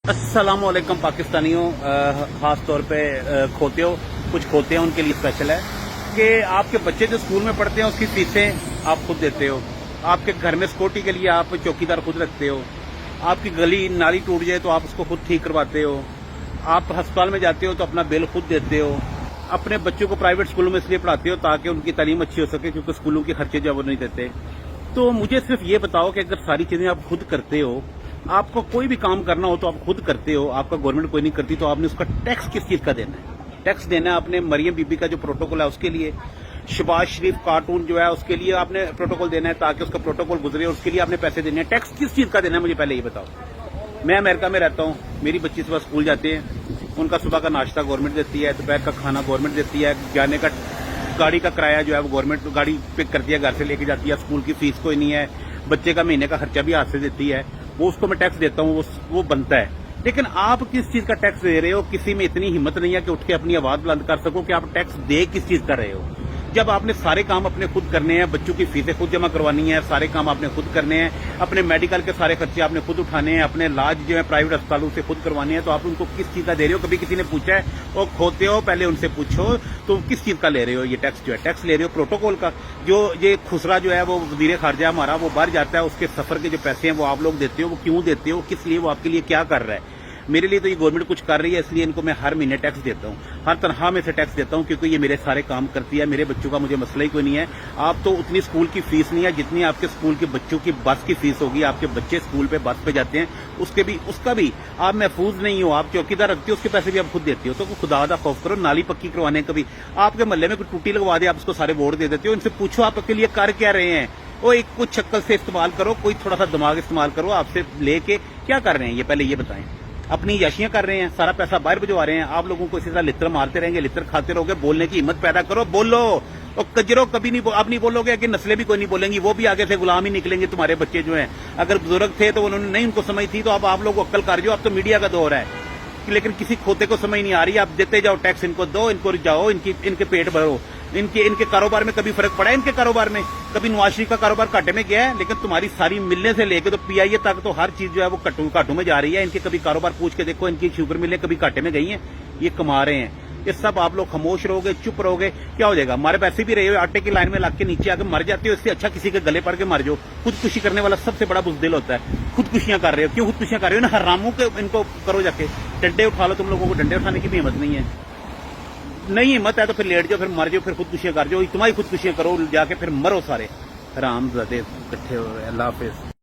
अस्सलाम वालेकुम पाकिस्तानियों, खास तौर पे खोतियों, कुछ खोते हैं उनके लिए स्पेशल है कि आपके बच्चे जो स्कूल में पढ़ते हैं उसकी फीसें आप खुद देते हो। आपके घर में सिक्योरिटी के लिए आप चौकीदार खुद रखते हो। आपकी गली नाली टूट जाए तो आप उसको खुद ठीक करवाते हो। आप अस्पताल में जाते हो तो अपना बिल खुद देते हो। अपने बच्चों को प्राइवेट स्कूलों में इसलिए पढ़ाते हो ताकि उनकी तालीम अच्छी हो सके, क्योंकि स्कूलों के खर्चे जो वो नहीं देते। तो मुझे सिर्फ ये बताओ कि अगर सारी चीजें आप खुद करते हो, आपको कोई भी काम करना हो तो आप खुद करते हो, आपका गवर्नमेंट कोई नहीं करती, तो आपने उसका टैक्स किस चीज का देना है? टैक्स देना है आपने मरियम बीबी का जो प्रोटोकॉल है उसके लिए, शहबाज शरीफ कार्टून जो है उसके लिए आपने प्रोटोकॉल देना है ताकि उसका प्रोटोकॉल गुजरे, और उसके लिए आपने पैसे देने हैं। टैक्स किस चीज का देना है मुझे पहले ये बताओ। मैं अमेरिका में रहता हूँ, मेरी बच्ची सुबह स्कूल जाते हैं, उनका सुबह का नाश्ता गवर्नमेंट देती है, दोपहर का खाना गवर्नमेंट देती है, जाने का गाड़ी का किराया जो है वो गवर्नमेंट गाड़ी पिक करती है, घर से लेके जाती है, स्कूल की फीस कोई नहीं है, बच्चे का महीने का खर्चा भी हाथ से देती है, वो उसको मैं टैक्स देता हूँ, वो बनता है। लेकिन आप किस चीज का टैक्स दे रहे हो? किसी में इतनी हिम्मत नहीं है कि उठ के अपनी आवाज बुलंद कर सको कि आप टैक्स दे किस चीज कर रहे हो, जब आपने सारे काम अपने खुद करने हैं, बच्चों की फीसें खुद जमा करवानी है, सारे काम आपने खुद करने हैं, अपने मेडिकल के सारे खर्चे आपने खुद उठाने हैं, अपने इलाज जो है प्राइवेट अस्पतालों से खुद करवाने हैं, तो आप उनको किस चीज का दे रहे हो? कभी किसी ने पूछा है? वो खोते हो, पहले उनसे पूछो तो किस चीज का ले रहे हो ये टैक्स? जो है टैक्स ले रहे हो प्रोटोकॉल का। जो ये खुसरा जो है वो वजीर खारजा हमारा वो बाहर जाता है, उसके सफर के जो पैसे हैं वो आप लोग देते हो। वो क्यों देते हो? किस लिए? वो आपके लिए क्या कर रहा है? मेरे लिए तो ये गवर्नमेंट कुछ कर रही है, इसलिए इनको मैं हर महीने टैक्स देता हूँ, हर तनख्वाह में से टैक्स देता हूँ, क्योंकि ये मेरे सारे काम करती है। मेरे बच्चों का मुझे मसला ही कोई नहीं है। आप तो उतनी स्कूल की फीस नहीं है जितनी आपके स्कूल के बच्चों की बस की फीस होगी। आपके बच्चे स्कूल पे बस पे जाते हैं, उसका भी आप महफूज नहीं हो। आप चौकीदार रखते हो, उसके पैसे भी आप खुद देते हो। तो खुदा दा खौफ करो, नाली पक्की करवाने कभी आपके मोहल्ले में कोई टूटी लगवा दे, आप उसको सारे वोट दे देते हो। इनसे पूछो आप आपके लिए कर क्या रहे हैं? वो एक कुछ शक्ल से इस्तेमाल करो, कोई थोड़ा सा दिमाग इस्तेमाल करो। आपसे लेके क्या कर रहे हैं ये पहले ये बताएं। अपनी याशियां कर रहे हैं, सारा पैसा बाहर भिजवा रहे हैं। आप लोगों को इसी तरह लित्र मारते रहेंगे, लित्र खाते रहोगे। बोलने की हिम्मत पैदा करो, बोलो। और कजरो कभी नहीं, आप नहीं बोलोगे कि नस्लें भी कोई नहीं बोलेंगी, वो भी आगे से गुलाम ही निकलेंगे। तुम्हारे बच्चे जो हैं, अगर बुजुर्ग थे तो उन्होंने नहीं उनको समझ थी, तो अब आप लोग को अक्ल कर जो। अब तो मीडिया का दौर है, लेकिन किसी खोते को समझ नहीं आ रही। आप देते जाओ टैक्स, इनको दो, इनको जाओ, इनके पेट भरो। इनके कारोबार में कभी फर्क पड़ा है? इनके कारोबार में कभी नवाज शरीफ का कारोबार घाटे में गया है? लेकिन तुम्हारी सारी मिलने से लेके तो पीआईए तक तो हर चीज जो है वो घाटों में जा रही है। इनके कभी कारोबार पूछ के देखो, इनकी शुगर मिलें कभी घाटे में गई हैं? ये कमा रहे हैं। ये सब आप लोग खामोश रहोगे, चुप रहोगे, क्या हो जाएगा? हमारे पैसे भी रहे हो, आटे की लाइन में लग के नीचे आके मर जाते हो। इससे अच्छा किसी के गले पड़ के मर जाओ। खुदकुशी करने वाला सबसे बड़ा बुज़दिल होता है। खुदकुशियां कर रहे हो, क्यों खुदकुशियां कर रहे हो? ना हरामों के इनको करो जाके, डंडे उठा लो। तुम लोगों को डंडे उठाने की भी हिम्मत नहीं है। नहीं हिम्मत है तो फिर लेट जाओ, फिर मर जाओ, फिर खुदकुशियां कर जाओ। तुम्हारी खुदकुशियां करो, जाके फिर मरो सारे हरामजादे इकट्ठे हो गए। अल्लाह हाफिज।